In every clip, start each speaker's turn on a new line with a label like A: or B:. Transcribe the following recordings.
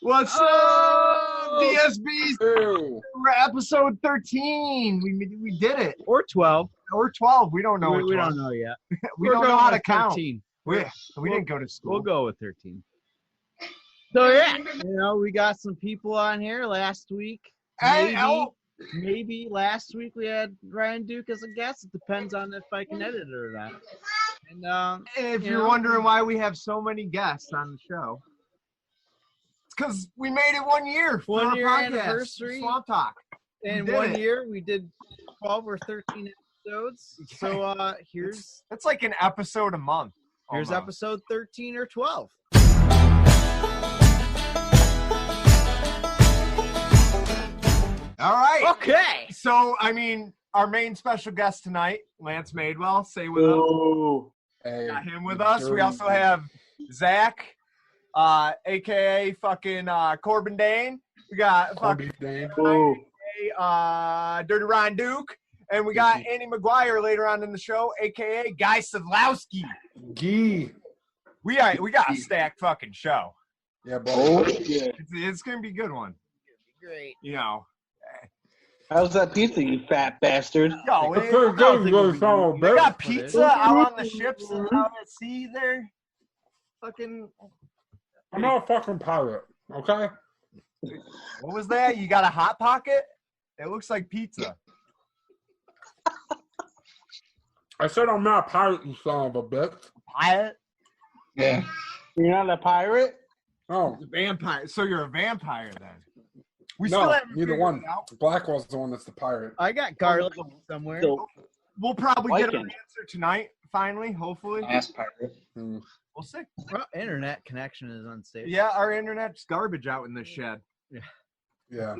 A: What's up, DSBs?
B: Ew.
A: We're episode 13. We did it.
C: Or 12.
A: Or 12. We don't know.
C: We don't know yet.
A: We don't know how to count.
C: 13.
A: We didn't go to school.
C: We'll go with 13. So, yeah, we got some people on here last week. Maybe last week we had Ryan Duke as a guest. It depends on if I can edit it or not. And
A: if you're wondering why we have so many guests on the show, it's because we made it 1 year for our podcast,
C: anniversary.
A: SwampTalk.
C: And 1 year we did 12 or 13 episodes. So
A: it's like an episode a month.
C: Here's
A: almost.
C: episode 13 or 12.
A: All right.
C: Okay.
A: So, our main special guest tonight, Lance Madewell, say with us.
B: Hey,
A: Got him with us. We also have Zach, a.k.a. fucking Korbin Dayne. We got fucking
B: Dayne.
A: Dirty Ryan Duke. And we got Andy McGuire later on in the show, a.k.a. Guy Sadlowski.
B: Gee.
A: We got a stacked fucking show.
B: Yeah, bro.
A: It's going to be a good one.
C: Great.
D: How's that pizza, you fat bastard?
A: Yo,
B: It's so good, you really sound
A: we
B: better.
A: got pizza out on the ships and out at sea there. Fucking.
B: I'm not a fucking pirate, okay?
A: What was that? You got a Hot Pocket? It looks like pizza.
B: I said I'm not a pirate, you son of a bitch.
A: Pirate?
D: Yeah. You're not a pirate?
B: Oh,
A: Vampire. So you're a vampire then? We
B: no,
A: still haven't
B: neither
A: figured
B: one.
A: it out.
B: Blackwell's the one that's the pirate.
C: I got garlic somewhere.
D: So,
A: We'll probably get an
D: Viking.
A: answer tonight, finally, hopefully.
D: ass pirate.
A: We'll see.
C: Well, internet connection is unstable.
A: Yeah, our internet's garbage out in this shed.
B: Yeah.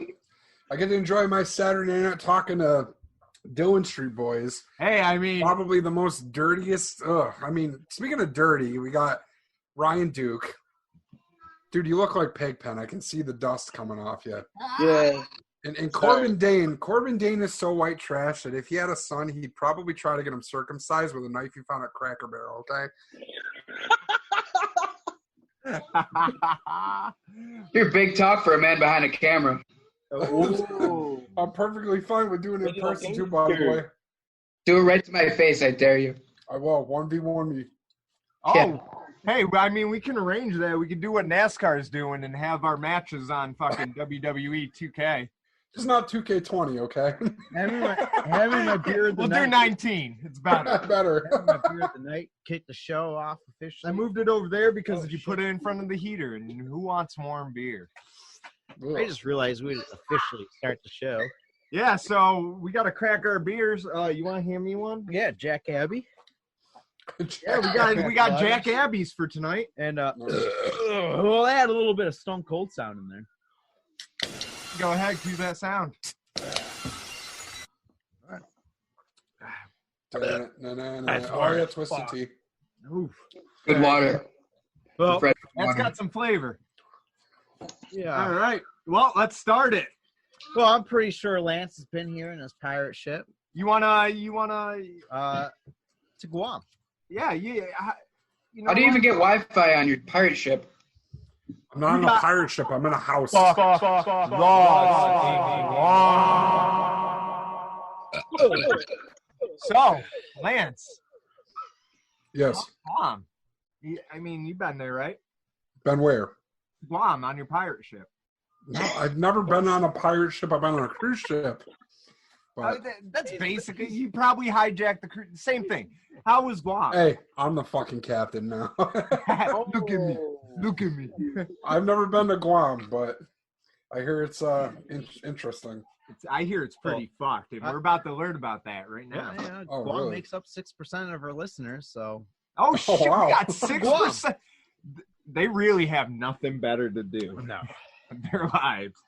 B: I get to enjoy my Saturday night talking to Dillon Street boys.
A: Hey,
B: Probably the most dirtiest. Speaking of dirty, we got Ryan Duke. Dude, you look like Pigpen. I can see the dust coming off you.
D: Yeah.
B: And Korbin Dayne. Korbin Dayne is so white trash that if he had a son, he'd probably try to get him circumcised with a knife he found at Cracker Barrel, okay?
E: You're big talk for a man behind a camera.
D: Ooh.
B: I'm perfectly fine with doing it in person too, by the way.
E: Do it right to my face, I dare you.
B: I will. 1v1 me.
A: Oh,
E: Yeah.
A: hey, we can arrange that. We can do what NASCAR is doing and have our matches on fucking WWE 2K.
B: Just not 2K20, okay?
C: Having my beer of the
A: We'll
C: night.
A: do 19. It's better.
B: Better.
C: Having my beer of the night. Kick the show off officially.
A: I moved it over there because you put it in front of the heater, and who wants warm beer?
C: I just realized we officially start the show.
A: Yeah, so we got to crack our beers. You want to hand me one?
C: Yeah, Jack Abbey.
A: Yeah, we got Jack Abby's for tonight.
C: And we'll add a little bit of Stone Cold sound in there.
A: Go ahead, cue that sound.
B: That's oh, yeah, Twisted Tea.
A: Oof.
E: Good water.
A: Well,
E: Fresh
A: that's
E: water.
A: got some flavor.
C: Yeah.
A: All right. Well, let's start it.
C: Well, I'm pretty sure Lance has been here in his pirate ship.
A: You wanna?
C: To Guam.
A: Yeah.
E: How do you even get Wi-Fi on your pirate ship?
B: I'm not on a pirate ship. I'm in a house.
A: So, Lance.
B: Yes.
A: Guam. You've been there, right?
B: Been where?
A: Guam on your pirate ship.
B: No, I've never been on a pirate ship. I've been on a cruise ship. But,
A: That's basically, you probably hijacked the cruise. Same thing. How was Guam?
B: hey, I'm the fucking captain now.
A: Look at me. Look at me.
B: I've never been to Guam, but I hear it's interesting.
A: I hear it's pretty fucked, and we're about to learn about that right now.
C: Yeah,
B: Oh,
C: Guam
B: really?
C: makes up 6% of our listeners, so.
A: Oh, shit,
B: wow.
A: we got 6%. They really have nothing better to do.
C: No.
A: In their lives.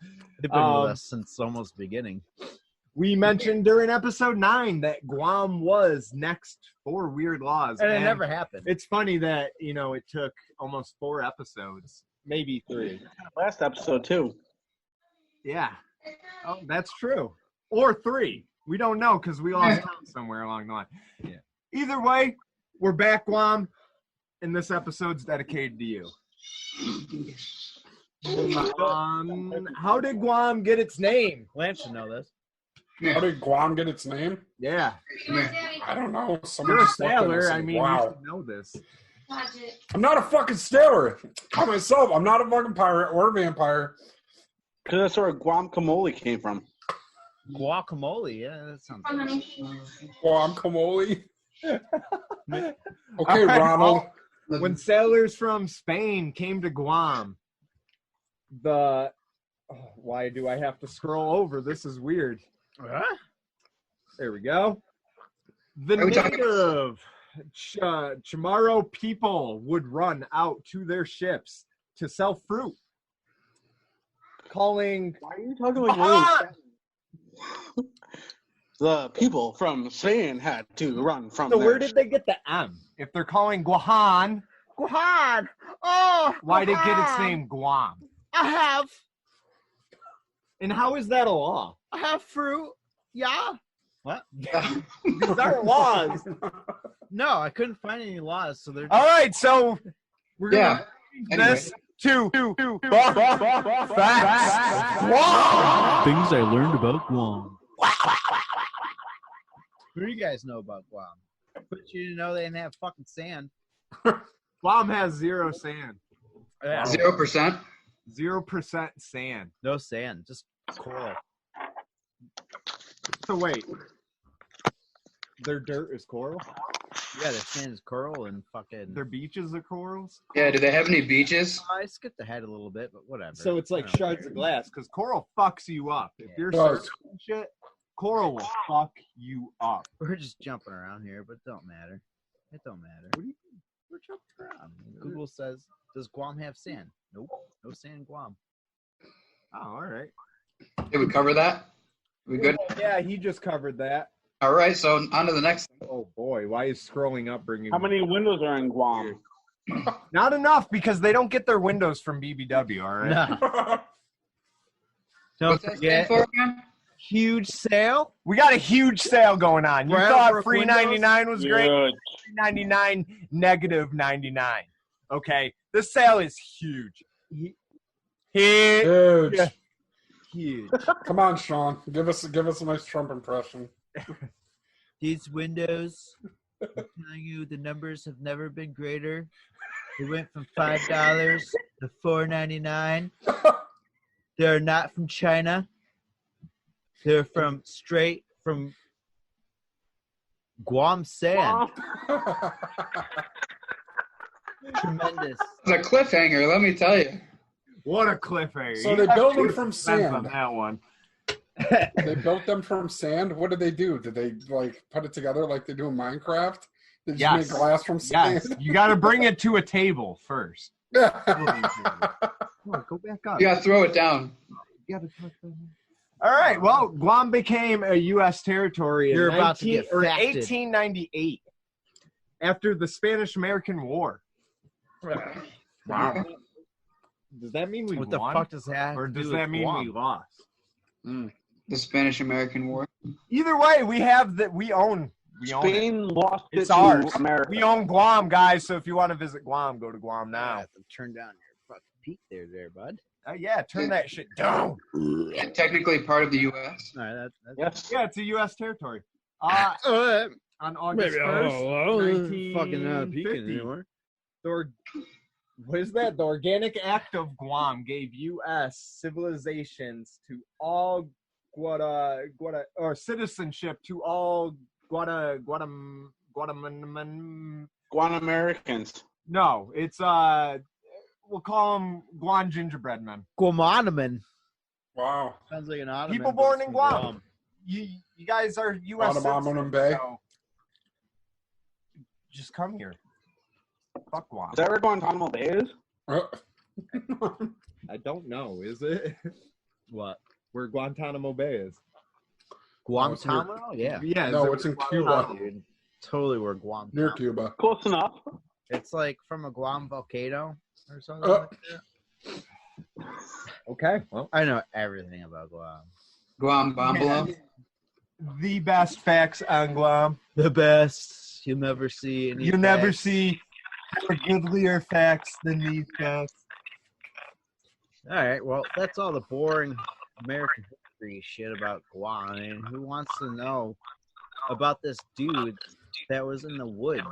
C: They've been with us since almost the beginning.
A: We mentioned during episode 9 that Guam was next for Weird Laws.
C: And it never happened.
A: It's funny that, it took almost 4 episodes, maybe 3.
D: Last episode, too.
A: Yeah. Oh, that's true. Or 3. We don't know because we lost count somewhere along the line. Yeah. Either way, we're back, Guam, and this episode's dedicated to you. How did Guam get its name?
C: Lance should know this.
B: How did Guam get its name?
A: Yeah.
B: I don't know. Someone
A: You're a
B: just looked at
A: sailor.
B: this
A: I
B: and,
A: mean, you
B: wow.
A: should know this.
B: I'm not a fucking sailor. I myself, I'm not a fucking pirate or a vampire.
D: Because that's where guacamole came from.
C: Guacamole, yeah, that sounds good.
B: Guacamole. Okay,
A: All right,
B: Ronald.
A: When sailors from Spain came to Guam, why do I have to scroll over? This is weird.
C: Huh?
A: There we go. The
E: Are we talking-
A: native Chamorro people would run out to their ships to sell fruit, calling
D: Why are you talking like
A: Guam.
D: The people from Spain had to run from
A: So
D: there.
A: where did they get the M? If they're calling Guam,
C: Oh,
A: why did it get its name Guam?
C: I have
A: And how is that a law?
C: fruit. Yeah. What?
A: These aren't laws.
C: No, I couldn't find any laws, so they're.
A: All right, so we're gonna
E: Yeah.
A: change this to facts.
F: Things I learned about Guam.
C: What do you guys know about Guam? But you didn't know they didn't have fucking sand.
A: Guam has 0 sand.
C: Yeah.
E: 0%.
A: 0% sand.
C: No sand, just coral.
A: So wait, their dirt is coral?
C: Yeah, their sand is coral and fucking.
A: Their beaches are corals?
E: Yeah, do they have any beaches?
C: I skipped ahead a little bit, but whatever.
A: So it's like
C: I don't
A: shards of glass, because coral fucks you up. If you're
B: Does.
A: surfing and shit, coral will fuck you up.
C: We're just jumping around here, but it don't matter. It don't matter. We're jumping around. Google says, does Guam have sand? Nope. No sand in Guam.
A: Oh, all right.
E: Did we cover that? We good?
A: Yeah, he just covered that.
E: All right, so on to the next.
A: Oh boy, why is scrolling up bringing?
D: How many windows are in Guam?
A: Not enough, because they don't get their windows from BBW. All right.
C: No. Don't
E: What's that stand
C: forget,
E: for again?
C: huge sale.
A: We got a huge sale going on. You
C: Brown
A: thought
C: brick
A: free
C: windows?
A: 99 was great?
D: Good.
A: $99, negative 99. Okay, this sale is huge. Huge.
B: Huge.
A: Yeah.
C: Huge.
B: Come on, Sean. Give us a nice Trump impression.
C: These windows, I'm telling you, the numbers have never been greater. They went from $5 to $4.99. They're not from China. They're straight from Guam sand. Tremendous.
E: It's a cliffhanger, let me tell you.
A: What a cliffhanger.
B: So
A: You
B: they
A: got
B: build them
A: 2
B: from
A: cents on
B: sand.
A: that one.
B: They built them from sand. What did they do? Did they like put it together like they do in Minecraft? They just
A: Yes.
B: make glass from sand.
A: Yes, you got to bring it to a table first.
B: Yeah.
A: Come on, go back up.
E: You gotta throw it down.
A: All right. Well, Guam became a U.S. territory in
C: You're about to get facted.
A: 1898 after the Spanish-American War.
B: Wow.
A: Does that mean we
C: What the
A: won?
C: fuck does that have
A: Or
C: to
A: does
C: do
A: that
C: with
A: mean
C: Guam?
A: we lost?
E: The Spanish-American War.
A: Either way, we have that. We own it.
D: Spain lost
A: It's
D: it
A: ours.
D: to America.
A: We own Guam, guys. So if you want to visit Guam, go to Guam
C: I
A: now.
C: have to turn down your fucking peak there, bud.
A: Yeah, turn that shit down.
E: And technically part of the U.S.
C: All right, that's
D: Yes.
A: Yeah, it's a U.S. territory. On August 1st,
C: fucking peaking
A: 1950,
C: anymore.
A: what is that? The Organic Act of Guam gave U.S. civilizations to all or citizenship to all Guatemalan.
D: Guam-Americans.
A: No, it's we'll call them Guam gingerbread men.
C: Guam-Ottoman.
B: Wow.
C: Sounds like an Ottoman.
A: People
C: but
A: born
C: it's
A: in
C: from
A: Guam. You guys are U.S.
B: Guam
A: citizens,
B: Bay.
A: so just come here. Fuck Guam.
D: Is that where Guantanamo Bay is?
A: I don't know. Is it?
C: What?
A: Where Guantanamo Bay is?
C: Guantanamo? Yeah.
A: Yeah. is
B: No,
A: it
B: it's in
A: Guantanamo?
B: Cuba.
C: Dude, totally where Guam.
B: Near Cuba.
D: Close enough.
C: It's like from a Guam volcano or something like that.
A: Okay. Well,
C: I know everything about Guam.
E: Guam Bombolo.
A: the best facts on Guam.
C: The best. You'll never see any
A: You never
C: facts.
A: see more goodlier facts than these facts.
C: All right. Well, that's all the boring American history shit about Guam. I mean, who wants to know about this dude that was in the woods?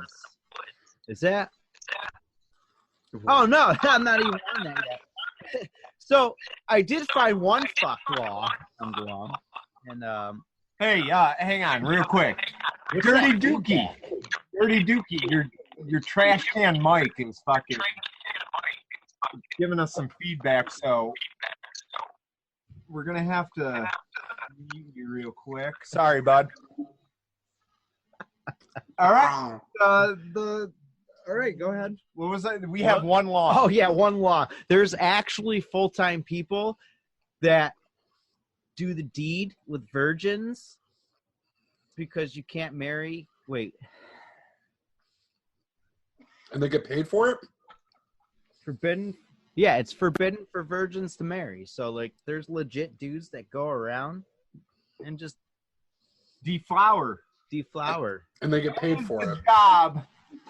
C: Is that? Oh no, I'm not even on that yet. So I did find one fuck law on Guam, and
A: Hey, hang on, real quick. Dirty Dookie, your trash can mic is fucking giving us some feedback, so we're gonna have to mute you real quick. Sorry, bud. All right, all right, go ahead. What was that? We have one law.
C: oh yeah, one law. There's actually full-time people that do the deed with virgins because you can't marry. Wait,
B: And they get paid for it?
C: forbidden. Yeah, it's forbidden for virgins to marry. So like, there's legit dudes that go around and just
A: Deflower.
C: deflower.
B: And they get paid for
A: The
B: it.
A: job.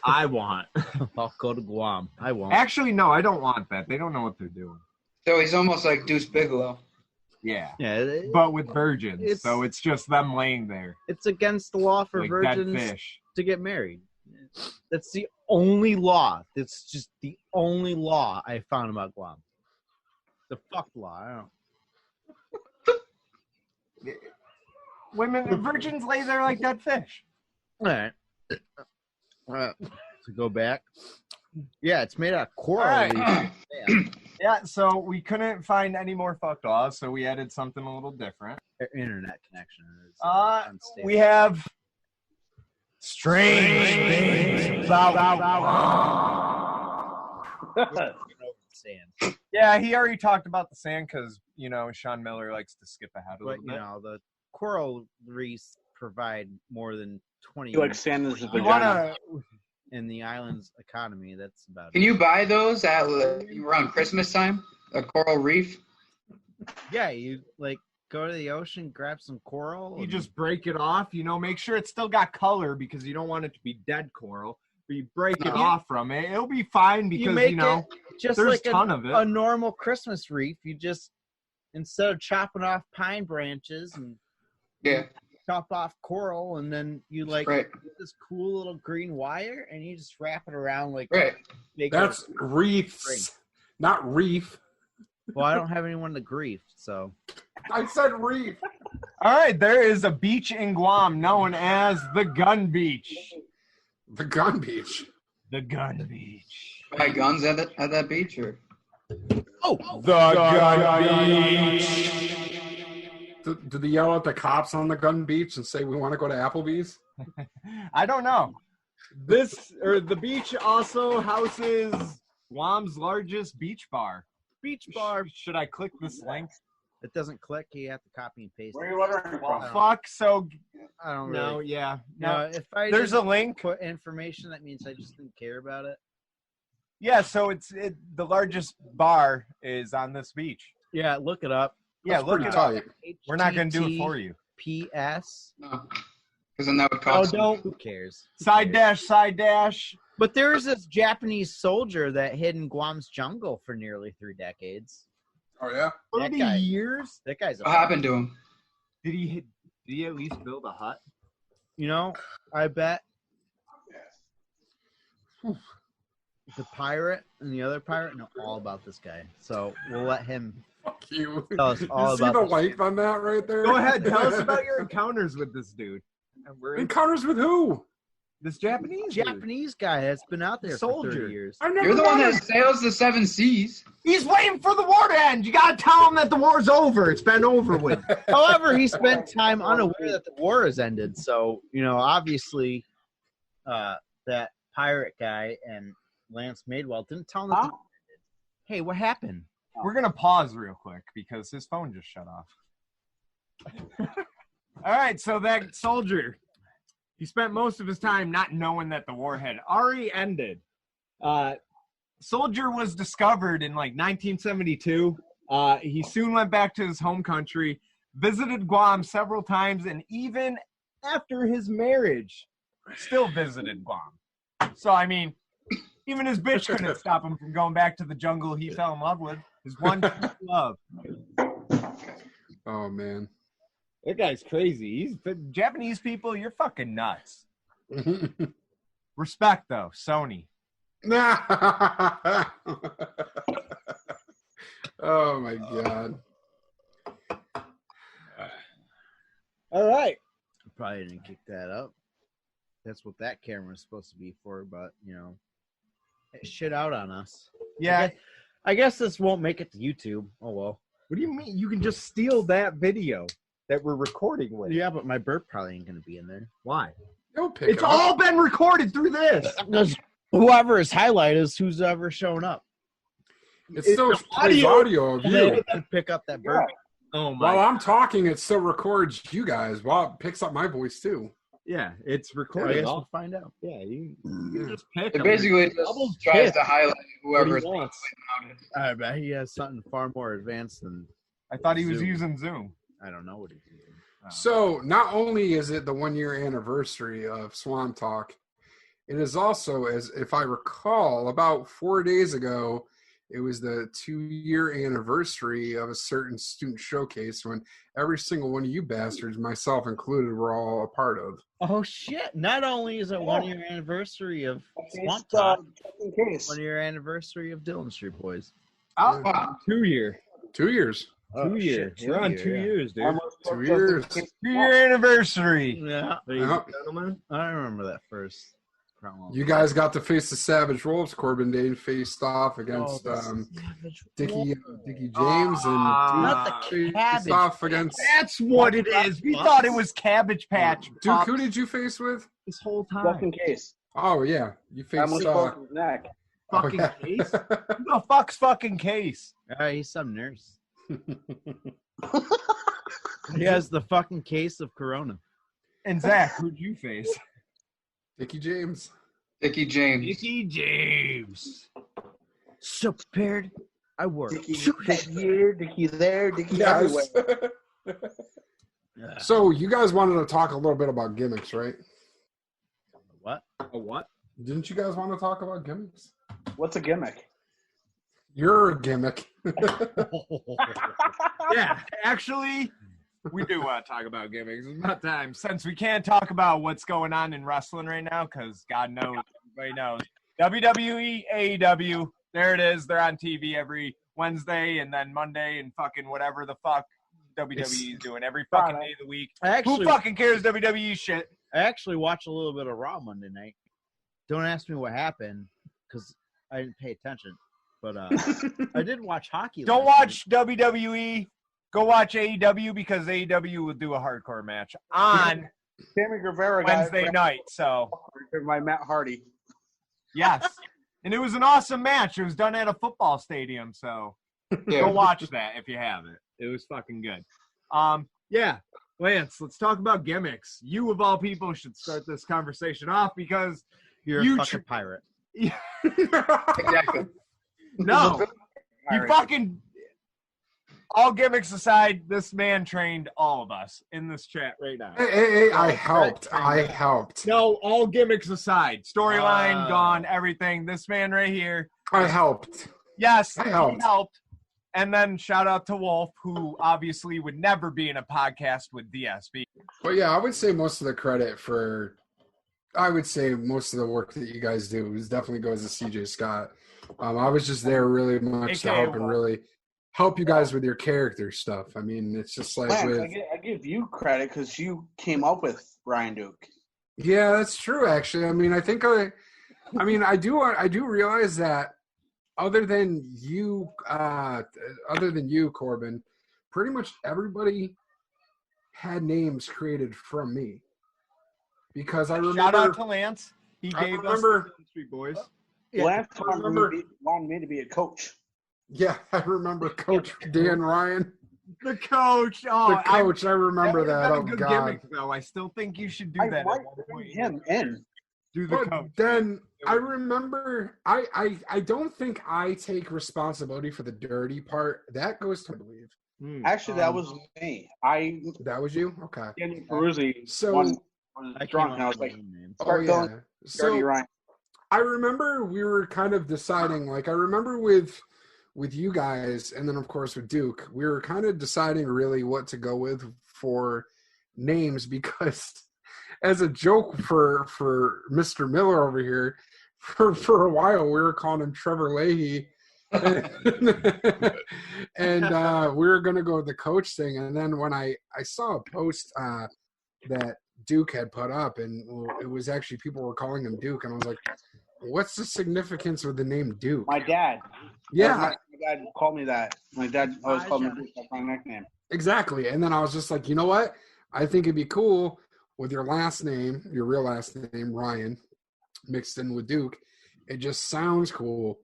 C: I want. I'll go to Guam. I won't.
A: Actually, no, I don't want that. They don't know what they're doing.
E: So he's almost like Deuce Bigelow.
A: Yeah.
C: Yeah,
A: But with virgins,
C: It's-
A: so it's just them laying there
C: it's against the law for
A: like dead
C: virgins
A: fish.
C: to get married. That's the only law. That's just the only law I found about Guam. The fuck law. I don't.
A: Virgins lay there like dead fish.
C: All right. To go back. Yeah, it's made out of coral.
A: All right.
C: reef. Yeah.
A: Yeah, so we couldn't find any more fuck laws, so we added something a little different.
C: Internet connection is unstable.
A: We have strange things about
C: Sand.
A: Yeah, he already talked about the sand because, Sean Miller likes to skip ahead a
C: But
A: little
C: you
A: bit.
C: know, the coral reefs provide more than 20
D: You like sand in his
A: You
D: vagina.
A: want to...
C: in the island's economy. That's about
E: Can
C: it.
E: you buy those at around Christmas time? A coral reef?
C: Yeah, you like go to the ocean, grab some coral.
A: You
C: and-
A: just break it off, make sure it's still got color because you don't want it to be dead coral. But you break it
C: No.
A: off from it. It'll be fine because,
C: make it just
A: there's
C: like
A: a ton of it.
C: a normal Christmas wreath. You just instead of chopping off pine branches and
E: Yeah.
C: chop off coral, and then you like
E: Right.
C: get this cool little green wire, and you just wrap it around like
E: Right.
C: big-
B: That's reefs, not reef.
C: Well, I don't have anyone to grief, so
B: I said reef.
A: All right, there is a beach in Guam known as the Gun Beach.
B: The gun beach.
A: The Gun Beach.
E: Buy guns at that beach or?
A: The Gun Beach.
B: Do they yell at the cops on the gun beach and say we want to go to Applebee's?
A: I don't know. The beach also houses Guam's largest beach bar.
C: beach bar.
A: Should I click this link?
C: It doesn't click. You have to copy and paste.
D: Where are
C: it.
D: you ordering
A: Well,
D: from?
A: fuck. So
C: I don't
A: no,
C: really.
A: yeah,
C: No,
A: no.
C: if I
A: There's
C: just
A: a link.
C: put information, that means I just didn't care about it.
A: Yeah, so the largest bar is on this beach.
C: Yeah, look it up.
A: Yeah,
B: That's
A: look
B: pretty
A: it up.
B: tight.
A: We're not gonna do it for you.
C: PS.
E: No. Because then that would
C: Oh,
E: cost.
C: don't. Who cares? Who
A: Side
C: cares?
A: dash.
C: But there was this Japanese soldier that hid in Guam's jungle for nearly 3 decades.
B: Oh yeah.
A: 30
C: guy.
A: years?
C: That guy's a
E: What happened to him?
A: Did he at least build a hut?
C: You know, I bet the pirate and the other pirate know all about this guy. So we'll let him
B: Fuck you.
C: tell us all
B: You see
C: about
B: the
C: this.
B: length on that right there?
A: Go ahead, tell us about your encounters with this dude. And we're in
B: encounters with who?
A: this Japanese dude.
C: Japanese guy that's been out there for
A: Soldier.
C: 30 years.
B: I've never
E: You're the one
B: met
E: that
B: him.
E: sails the 7 seas.
A: He's waiting for the war to end. You gotta tell him that the war's over. It's been over with.
C: However, he spent time unaware that the war has ended. So, you know, obviously, that pirate guy and Lance Madewell didn't tell him that the war ended. Hey, what happened?
A: We're gonna pause real quick because his phone just shut off. All right, so that soldier, he spent most of his time not knowing that the war had already ended. Soldier was discovered in like 1972. He soon went back to his home country, visited Guam several times, and even after his marriage, still visited Guam. So, I mean, even his bitch couldn't stop him from going back to the jungle he fell in love with. His one true love.
B: Oh man.
A: That guy's crazy. Japanese people, you're fucking nuts. Respect though, Sony.
B: Oh my god.
A: All right.
C: Probably didn't kick that up. That's what that camera is supposed to be for, but it shit out on us.
A: Yeah.
C: I guess this won't make it to YouTube. Oh well.
A: What do you mean? You can just steal that video that we're recording with.
C: Yeah, but my burp probably ain't gonna be in there.
A: Why?
B: Don't pick
A: It's
B: it up.
A: all been recorded through this.
C: Because whoever is highlight is who's ever shown up.
B: It still plays audio of you.
C: Pick up that burp.
A: Oh my.
B: While I'm talking, it still records you guys. While it picks up my voice too.
A: Yeah, it's
C: I
A: recorded.
C: guess we'll find out.
A: Yeah, you just pick
E: It
A: them.
E: basically just tries to highlight whoever is
A: wants.
E: about it.
C: I bet he has something far more advanced than
A: I thought he was
C: Zoom.
A: using Zoom.
C: I don't know what he's using.
B: So not only is it the 1 year anniversary of SwampTalk, it is also, as if I recall, about 4 days ago, it was the 2 year anniversary of a certain student showcase when every single one of you bastards, myself included, were all a part of.
C: Oh shit! Not only is it 1 year anniversary of Swamp
D: Just,
C: Talk,
D: in case.
C: 1 year anniversary of Dillon Street Boys.
A: Oh,
E: Wow.
A: 2 year.
B: 2 years.
C: Oh,
A: 2 year.
C: shit,
A: We're on 2
C: yeah.
A: years, dude.
D: Almost
B: 2
D: just in
B: years.
D: case.
A: 2 year anniversary.
C: Yeah,
A: Ladies
B: Yeah.
A: and gentlemen.
C: I remember that first promo.
B: You guys got to face the Savage Wolves. Korbin Dayne faced off against Dickie James
C: Not the
B: faced
C: cabbage.
B: off against
A: That's what it is. We thought it was Cabbage Patch.
B: Duke. Who did you face with?
A: This whole
D: Just
A: time.
D: in case.
B: Oh yeah, you
D: I almost
B: faced.
D: broke his neck.
A: Fucking case. Who the fuck's fucking case?
C: He's some nurse. He has the fucking case of Corona.
A: And Zach, who'd you face?
B: Dickie James.
E: Dickie James.
A: Dickie James.
C: So prepared, I work.
D: Dickie here, Dickie there, Dickie everywhere.
B: So you guys wanted to talk a little bit about gimmicks, right?
C: What?
A: A what?
B: Didn't you guys want to talk about gimmicks?
D: What's a gimmick?
B: You're a gimmick.
A: Yeah, actually, we do want to talk about gimmicks. It's about time. Since we can't talk about what's going on in wrestling right now, because God knows, everybody knows. WWE, AEW, there it is. They're on TV every Wednesday and then Monday and fucking whatever the fuck WWE is doing every fucking day of the week. Who fucking cares WWE shit?
C: I actually watched a little bit of Raw Monday night. Don't ask me what happened because I didn't pay attention. But I did watch hockey.
A: Don't
C: last
A: watch WWE. Go watch AEW because AEW will do a hardcore match on
D: Sammy Guevara
A: Wednesday
D: got
A: night. So,
D: by Matt Hardy.
A: yes. And it was an awesome match. It was done at a football stadium. So,
E: Yeah.
A: go watch that if you haven't. It was fucking good. Yeah. Lance, let's talk about gimmicks. You, of all people, should start this conversation off because
C: You're
A: you
C: a fucking pirate.
E: Exactly.
A: No. You fucking... All gimmicks aside, this man trained all of us in this chat right now.
B: Hey, I helped.
A: No, all gimmicks aside. Storyline, gone, everything. This man right here.
B: I helped.
A: Yes,
B: I
A: he
B: helped.
A: helped. And then shout out to Wolf, who obviously would never be in a podcast with DSB.
B: But yeah, I would say most of the credit for, I would say most of the work that you guys do definitely goes to CJ Scott. I was just there really much to
A: AKA
B: help and
A: Wolf.
B: really help you guys with your character stuff. I mean, it's just like
D: Lance,
B: with,
D: I give you credit because you came up with Ryan Duke.
B: yeah, that's true. Actually, I mean, I do realize that other than you, Korbin, pretty much everybody had names created from me because I remember.
A: Shout out to Lance. He
B: I
A: gave us
B: remember-
A: the Street Boys.
B: Yeah,
D: Lance
B: I remember.
D: wanted me to be a coach.
B: Yeah, I remember Coach Dan Ryan.
A: The coach. Oh,
B: The coach, I remember that. Oh,
A: Good
B: God.
A: gimmick, though. I still think you should do
D: I
A: that.
D: might
A: at one
D: bring
A: point.
D: him in.
A: Do the
B: But
A: coach.
B: then I remember, I don't think I take responsibility for the dirty part. That goes to, I believe.
D: Actually, that was me.
B: That was you? Okay.
D: Danny Peruzzi
B: So-
D: was
C: I
D: drunk,
C: came
D: and I
C: up
D: was
C: with
D: like,
C: my own name.
B: Oh,
D: Start
B: yeah.
D: going Dirty
B: So
D: Ryan.
B: I remember we were kind of deciding, like, I remember with with you guys, and then of course with Duke, we were kind of deciding really what to go with for names, because as a joke for Mr. Miller over here, for a while we were calling him Trevor Leahy. And we were going to go with the coach thing. And then when I saw a post that Duke had put up, and it was actually people were calling him Duke, and I was like, what's the significance of the name Duke?
D: My dad.
B: Yeah.
D: My dad called me that. My dad always called me Duke. That's my nickname.
B: Exactly. And then I was just like, you know what? I think it'd be cool with your last name, your real last name, Ryan, mixed in with Duke. It just sounds cool.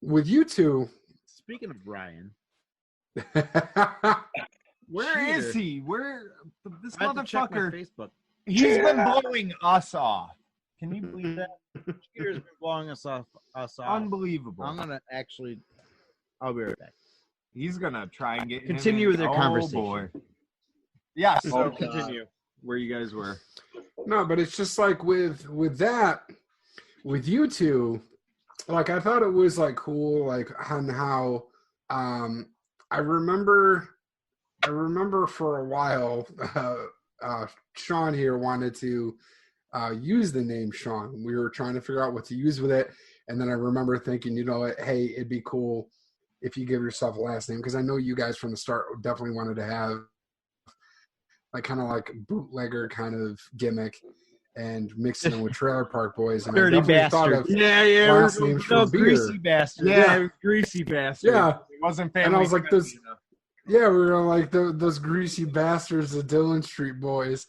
B: With you two.
C: Speaking of Ryan.
A: Where is he? This
C: I have to check my
A: motherfucker?
C: Facebook.
A: He's been blowing us off. Can you believe that?
C: Cheater's been blowing us off.
A: Unbelievable.
C: I'm gonna actually. I'll be right back.
A: He's gonna try and get
C: Continue with their conversation.
A: Boy. Yeah. So
C: Oh,
A: continue where you guys were.
B: No, but it's just like with that, with you two, like I thought it was like cool, like on how I remember for a while Sean here wanted to use the name Sean. We were trying to figure out what to use with it, and then I remember thinking, you know what, hey, it'd be cool if you give yourself a last name, because I know you guys from the start definitely wanted to have like kind of like bootlegger kind of gimmick and mixing it with Trailer Park Boys. And
C: Dirty
B: I definitely thought
C: bastard.
B: of
A: Yeah.
B: last names for beer.
C: Greasy bastard.
A: Yeah, it was greasy bastard.
B: Yeah.
A: It wasn't family.
B: And I was like,
A: friendly enough.
B: Yeah, we were like those greasy bastards, the Dillon Street Boys.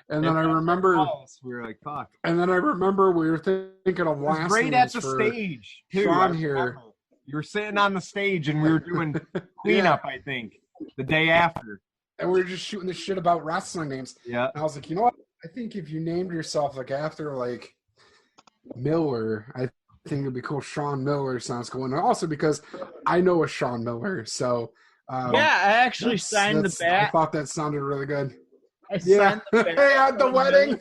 B: And then I remember
A: we were like, fuck.
B: And then I remember we were thinking of
A: It was
B: last
A: great
B: names
A: at the
B: for
A: stage too.
B: Sean
A: I
B: here.
A: remember. You were sitting on the stage and we were doing cleanup, I think, the day after.
B: And we were just shooting the shit about wrestling names.
A: Yeah.
B: And I was like, you know what? I think if you named yourself like after like Miller, I think it'd be cool. Sean Miller sounds cool. And also because I know a Sean Miller, so
C: Yeah, I actually signed the
B: I
C: bat.
B: thought that sounded really good.
C: I
B: Yeah.
C: signed the bat.
B: Hey, at the wedding.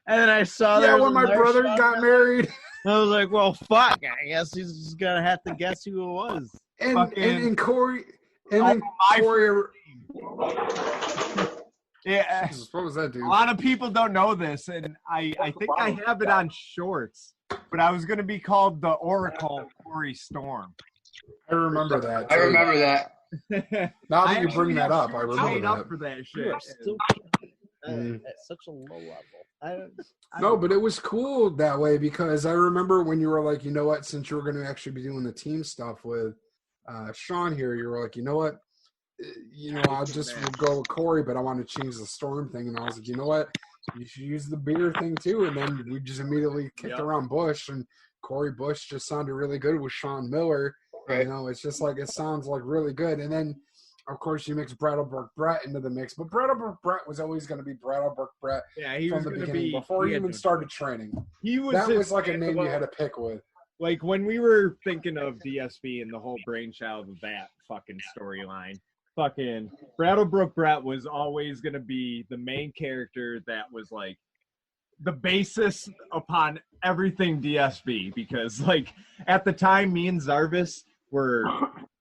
C: And then I saw
B: Yeah,
C: there
B: when my brother got married.
C: I was like, well, fuck. I guess he's just going to have to guess who it was.
B: And Corey. And
A: Oh,
B: then
A: my
B: Corey.
A: Yeah.
B: Jesus, what was that, dude?
A: A lot of people don't know this, and I think I have it on shorts, but I was going to be called the Oracle Corey Storm.
B: I remember that.
E: I remember that.
B: Now that you bring that up, I
A: paid
B: remember
A: up
B: that.
A: for that
C: You
A: shit.
C: are still
B: Mm.
C: at such a low level.
B: No, but it was cool that way because I remember when you were like, you know what, since you were going to actually be doing the team stuff with Sean here, you were like, you know what, I'll just go with Corey, but I want to change the Storm thing. And I was like, you know what, you should use the beer thing too. And then we just immediately kicked around Bush, and Corey Bush just sounded really good with Sean Miller.
E: Right.
B: You know, it's just like, it sounds like really good. And then, of course, you mix Brattlebrook Brett into the mix, but Brattlebrook Brett was always going to be Brattlebrook Brett
A: He
B: from
A: was
B: the
A: going to
B: beginning
A: be
B: before he even started training. That was like a name you had to pick with.
A: Like when we were thinking of DSB and the whole brainchild of that fucking storyline, fucking Brattlebrook Brett was always going to be the main character that was like the basis upon everything DSB, because like at the time me and Zarvis were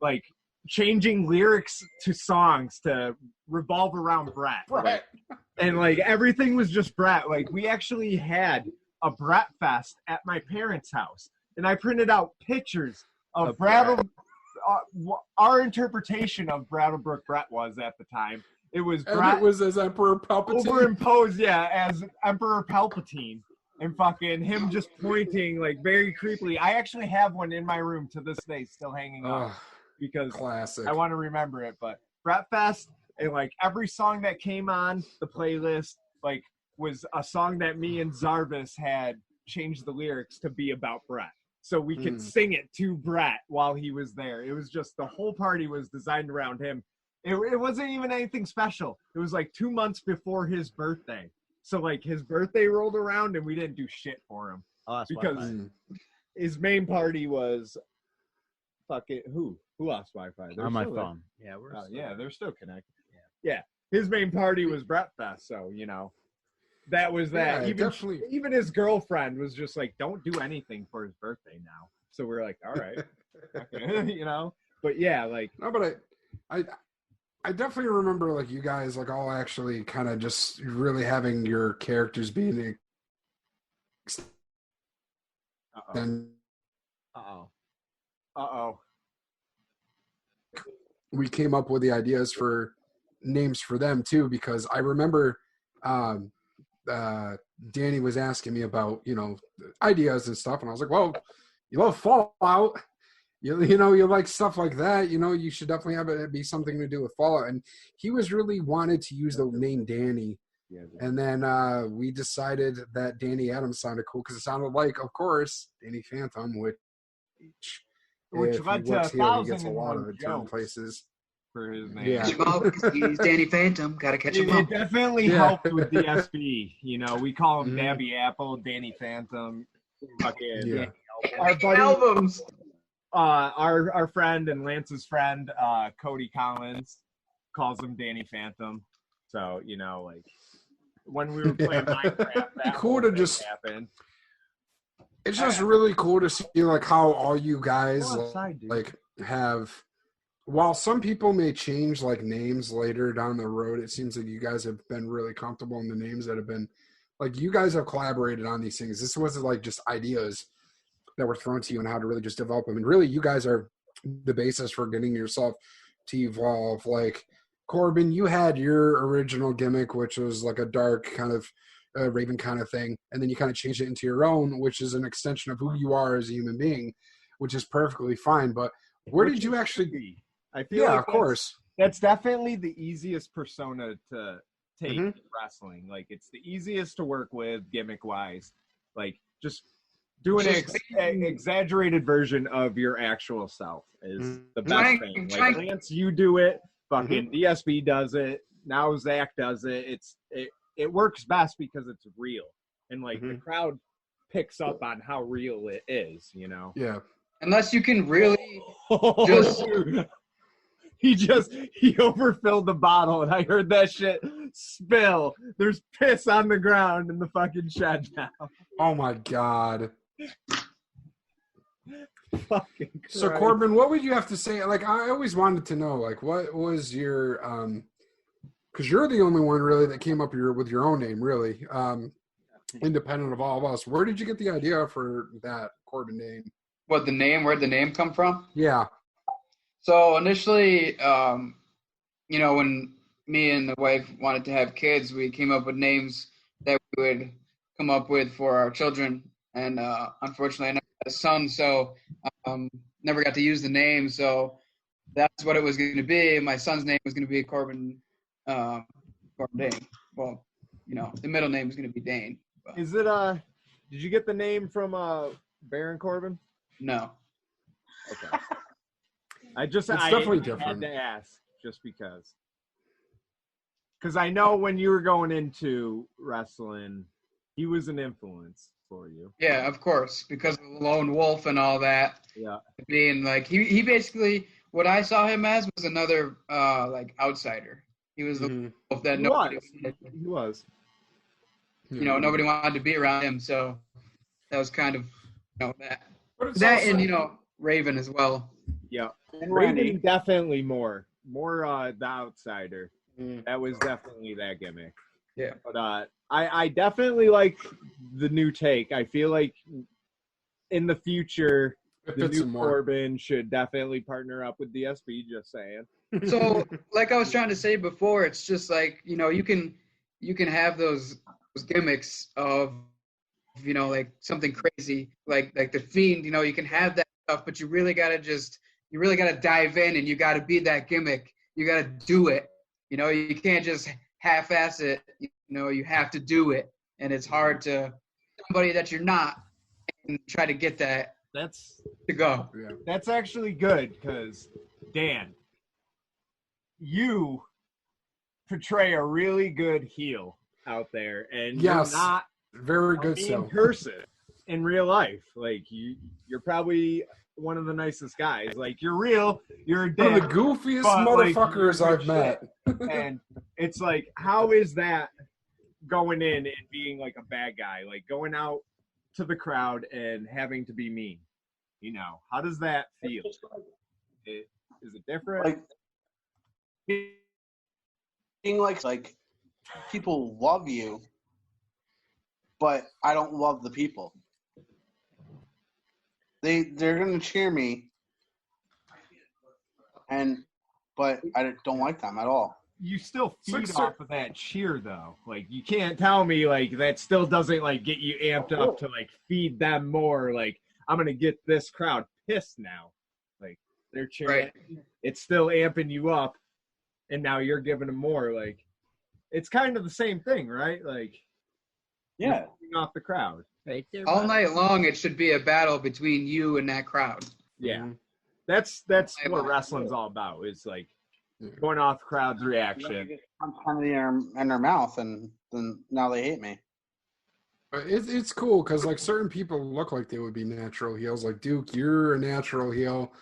A: like changing lyrics to songs to revolve around Brett.
B: Right.
A: And like everything was just Brett. Like we actually had a Brett Fest at my parents' house, and I printed out pictures of our interpretation of Brattlebrook Brett was at the time. It was Brett
B: It was as Emperor Palpatine.
A: overimposed, as Emperor Palpatine, and fucking him just pointing like very creepily. I actually have one in my room to this day, still hanging up. Because
B: Classic.
A: I want to remember it. But Brett Fest, and like every song that came on the playlist, like was a song that me and Zarvis had changed the lyrics to be about Brett, so we could sing it to Brett while he was there. It was just the whole party was designed around him. It wasn't even anything special. It was like 2 months before his birthday, so like his birthday rolled around and we didn't do shit for him because his main party was fucking who lost Wi-Fi?
C: On my
A: still there.
C: phone. Yeah,
A: They're still connected. Yeah. His main party was Brett Fest, so that was that.
B: Yeah,
A: Even his girlfriend was just like, "Don't do anything for his birthday now." So we're like, "All right." you know. But yeah, like
B: No, but I definitely remember like you guys like all actually kind of just really having your characters being and we came up with the ideas for names for them too, because I remember Danny was asking me about, you know, ideas and stuff, and I was like, well, you love Fallout, you know, you like stuff like that, you know, you should definitely have it be something to do with Fallout. And he was really wanted to use the name Danny. And then we decided that Danny Adams sounded cool because it sounded like, of course, Danny Phantom, which
A: led to 1,001
B: of different places
A: for his name.
B: Yeah.
E: He's Danny Phantom. Gotta catch him up.
A: It definitely helped with DSP. You know, we call him Dabby Apple, Danny Phantom. Fucking
B: Yeah.
A: Our buddy,
E: Albums.
A: our friend and Lance's friend, Cody Collins, calls him Danny Phantom. So, you know, like when we were playing Minecraft, that
B: cool to just
A: happened.
B: It's just really cool to see like how all you guys
A: outside,
B: like have. While some people may change like names later down the road, it seems like you guys have been really comfortable in the names that have been like you guys have collaborated on these things. This wasn't like just ideas that were thrown to you and how to really just develop them. And really, you guys are the basis for getting yourself to evolve. Like Korbin, you had your original gimmick, which was like a dark kind of Raven kind of thing, and then you kind of changed it into your own, which is an extension of who you are as a human being, which is perfectly fine. But where did you actually be?
A: I feel like
B: of course.
A: That's definitely the easiest persona to take in wrestling. Like, it's the easiest to work with gimmick-wise. Like, just doing an exaggerated version of your actual self is the best thing. Like, Lance, you do it. Fucking DSB does it. Now Zach does it. It works best because it's real. And, like, the crowd picks up on how real it is, you know?
B: Yeah.
E: Unless you can really just...
A: He overfilled the bottle, and I heard that shit spill. There's piss on the ground in the fucking shed now.
B: Oh my god.
A: Fucking
B: So Korbin, what would you have to say? Like, I always wanted to know, like, what was your because you're the only one really that came up with your own name, really, independent of all of us. Where did you get the idea for that Korbin Dayne?
E: What, the name? Where'd the name come from?
B: Yeah.
E: So initially, you know, when me and the wife wanted to have kids, we came up with names that we would come up with for our children. And unfortunately, I never had a son, so never got to use the name. So that's what it was going to be. My son's name was going to be Korbin Dayne. Well, you know, the middle name is going to be Dane. But.
A: Is it did you get the name from Baron Corbin?
E: No.
A: Okay. It's
B: definitely different.
A: Had to ask just because I know when you were going into wrestling, he was an influence for you.
E: Yeah, of course, because of the Lone Wolf and all that.
A: Yeah,
E: being like he basically what I saw him as was another like outsider. He was the wolf that nobody.
A: He was.
E: You know, nobody wanted to be around him, so that was kind of that.
B: Also,
E: and you know, Raven as well.
A: Yeah. And Raven definitely more the outsider. That was definitely that gimmick.
E: Yeah.
A: But I definitely like the new take. I feel like in the future, the new Korbin should definitely partner up with DSP, just saying.
E: So, like I was trying to say before, it's just like, you know, you can have those gimmicks of, you know, like something crazy, like the Fiend, you know, you can have that stuff, but you really got to dive in and you got to be that gimmick. You got to do it. You know, you can't just half-ass it. You know, you have to do it. And it's hard to somebody that you're not and try to get that to go.
B: Yeah.
A: That's actually good because, Dan, you portray a really good heel out there. And you're not
B: very good
A: in person in real life. Like, you're probably one of the nicest guys. Like, you're real. You're a dick,
B: one of the goofiest motherfuckers I've met.
A: And it's like, how is that going in and being like a bad guy? Like, going out to the crowd and having to be mean. You know, how does that feel? Is it different?
D: Like being like people love you, but I don't love the people. They're gonna cheer me, but I don't like them at all.
A: You still feed off of that cheer, though. Like, you can't tell me, like, that still doesn't, like, get you amped up to, like, feed them more. Like, I'm going to get this crowd pissed now. Like, they're cheering. Right. It's still amping you up, and now you're giving them more. Like, it's kind of the same thing, right? Like,
D: yeah,
A: feeding off the crowd.
C: Right there,
E: all night long, it should be a battle between you and that crowd.
A: Yeah. Mm-hmm. That's what wrestling's all about, is, like, going off the crowd's reaction.
D: In their mouth, and then now they hate me.
B: It's cool because like certain people look like they would be natural heels. Like Duke, you're a natural heel.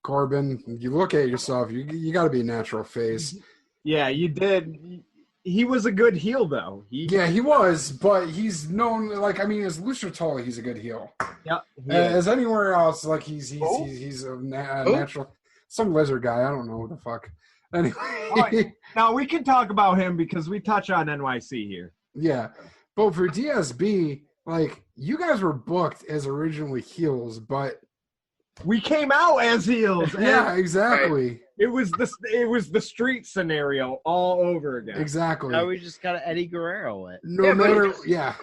B: Korbin, you look at yourself, you got to be a natural face.
A: Yeah, you did. He was a good heel though.
B: He was, but he's known like as Luchator, he's a good heel.
A: Yep.
B: As anywhere else, like he's a natural. Some lizard guy, I don't know who the fuck. Anyway.
A: Right. Now, we can talk about him because we touch on NYC here.
B: Yeah. But for DSB, like, you guys were booked as originally heels, but
A: we came out as heels.
B: Yeah, exactly.
A: It was the street scenario all over again.
B: Exactly.
C: Now we just got Eddie Guerrero it.
E: It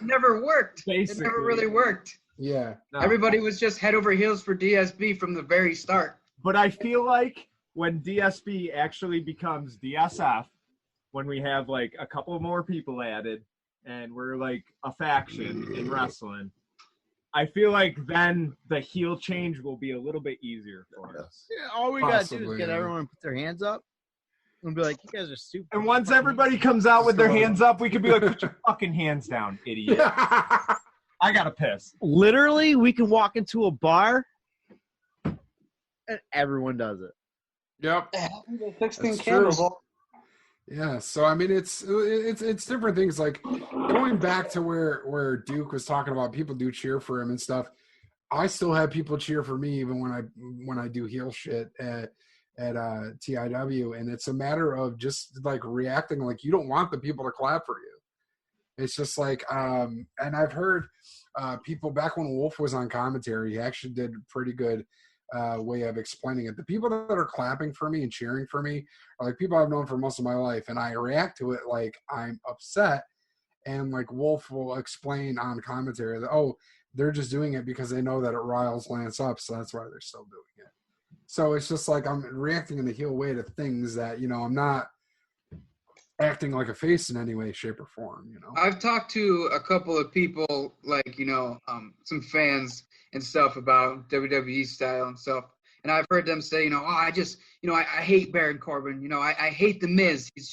E: never worked.
A: Basically.
E: It never really worked.
B: Yeah.
E: No. Everybody was just head over heels for DSB from the very start.
A: But I feel like when DSB actually becomes DSF, when we have like a couple more people added and we're like a faction in wrestling, I feel like then the heel change will be a little bit easier for us.
C: Yeah, all we got to do is get everyone to put their hands up and be like, you guys are stupid.
A: And once everybody comes out with their hands up, we could be like, put your fucking hands down, idiot. I gotta piss.
C: Literally, we can walk into a bar and everyone does it.
B: Yep.
D: 16 candles.
B: Yeah, so I mean it's different things. Like going back to where Duke was talking about people do cheer for him and stuff. I still have people cheer for me even when I do heel shit at TIW, and it's a matter of just like reacting like you don't want the people to clap for you. It's just like and I've heard people back when Wolf was on commentary, he actually did a pretty good way of explaining it. The people that are clapping for me and cheering for me are like people I've known for most of my life, and I react to it like I'm upset, and like Wolf will explain on commentary that they're just doing it because they know that it riles Lance up, so that's why they're still doing it. So it's just like I'm reacting in a heel way to things that I'm not acting like a face in any way, shape, or form.
E: I've talked to a couple of people, like some fans and stuff about WWE style and stuff. And I've heard them say, I hate Baron Corbin. I hate The Miz. He's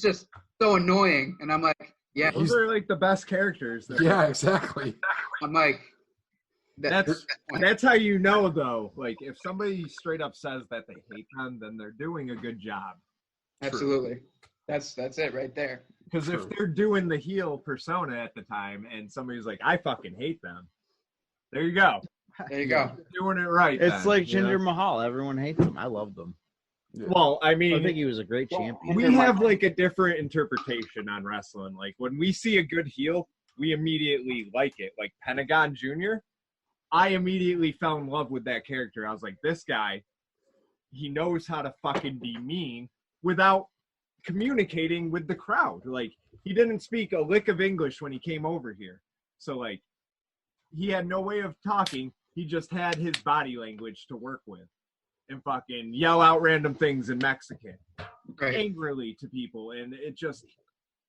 E: just so annoying. And I'm like, yeah.
A: Those are like the best characters.
B: Yeah, exactly.
E: I'm like,
A: that's how you know, though. Like, if somebody straight up says that they hate them, then they're doing a good job.
E: Absolutely. That's it right there.
A: Because if they're doing the heel persona at the time and somebody's like, I fucking hate them, there you go.
E: There you go.
A: Doing it right.
C: It's like Jinder Mahal. Everyone hates him. I love them.
A: Yeah. Well, I mean,
C: I think he was a great champion.
A: We have like a different interpretation on wrestling. Like when we see a good heel, we immediately like it. Like Pentagon Jr., I immediately fell in love with that character. I was like, this guy, he knows how to fucking be mean without communicating with the crowd. Like he didn't speak a lick of English when he came over here. So like he had no way of talking. He just had his body language to work with and fucking yell out random things in Mexican angrily to people. And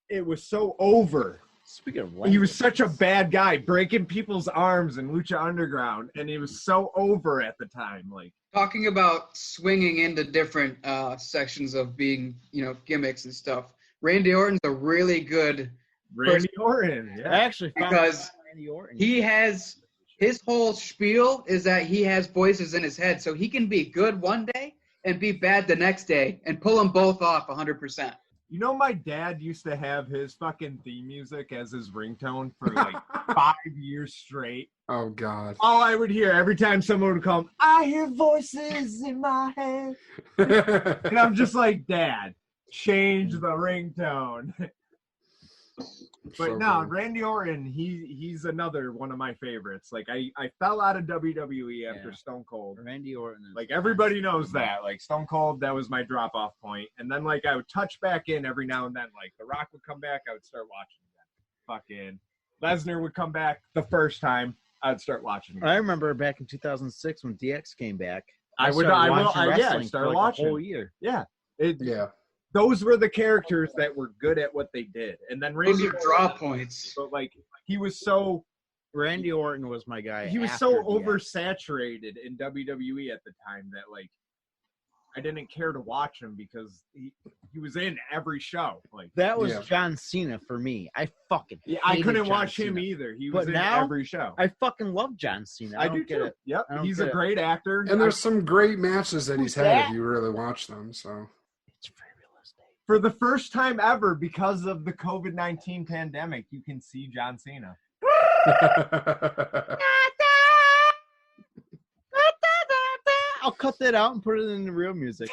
A: it was so over.
C: Speaking of language,
A: he was such a bad guy, breaking people's arms in Lucha Underground, and he was so over at the time. Like
E: talking about swinging into different sections of being, gimmicks and stuff. Randy Orton's a really good
A: Randy Orton. Yeah.
C: I actually found
E: because
C: Randy Orton.
E: He has his whole spiel is that he has voices in his head, so he can be good one day and be bad the next day, and pull them both off 100%.
A: You know, my dad used to have his fucking theme music as his ringtone for like 5 years straight.
B: Oh, God.
A: All I would hear every time someone would come, I hear voices in my head. And I'm just like, Dad, change the ringtone. But
B: So
A: no,
B: good.
A: Randy Orton, he's another one of my favorites. Like I fell out of WWE after Stone Cold.
C: Randy Orton.
A: Like everybody knows that. Like Stone Cold, that was my drop off point. And then like I would touch back in every now and then. Like The Rock would come back, I would start watching again. Fucking Lesnar would come back the first time, I'd start watching again.
C: I remember back in 2006 when DX came back.
A: I started watching
C: a whole year.
A: Yeah.
B: Yeah.
A: Those were the characters that were good at what they did. And then
E: Those
A: Randy
E: are draw points.
A: But like he was so
C: Randy Orton was my guy.
A: he was
C: after
A: so
C: DX.
A: oversaturated in WWE at the time that like I didn't care to watch him because he was in every show. Like
C: That was
B: Yeah.
C: John Cena for me. I fucking
A: I
C: hated
A: couldn't
C: John
A: watch him
C: Cena.
A: either. He
C: But
A: was in
C: now,
A: every show.
C: I fucking love John Cena. I
A: do
C: don't get
A: too.
C: it.
A: Yep,
C: I don't
A: he's
C: get
A: a
C: it.
A: great actor.
B: And there's some great matches that he's
C: Who's
B: had
C: that?
B: if you really watch them. So
C: It's very realistic.
A: For the first time ever, because of the COVID-19 pandemic, you can see John Cena.
C: I'll cut that out and put it in the real music.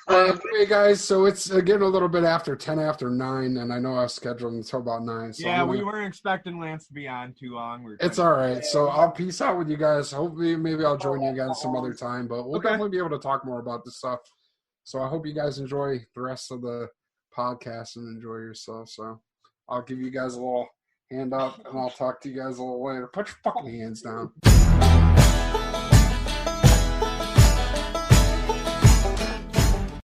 B: Hey guys, so it's getting a little bit after 10 after 9, and I know I was scheduled until about 9. So
A: Yeah,
B: I'm
A: we
B: gonna-
A: weren't expecting Lance to be on too long.
B: It's all right. So I'll peace out with you guys. Hopefully, maybe I'll join you again some other time, but we'll
A: Okay.
B: definitely be able to talk more about this stuff. So I hope you guys enjoy the rest of the podcast and enjoy yourself. So I'll give you guys a little hand up, and I'll talk to you guys a little later. Put your fucking hands down.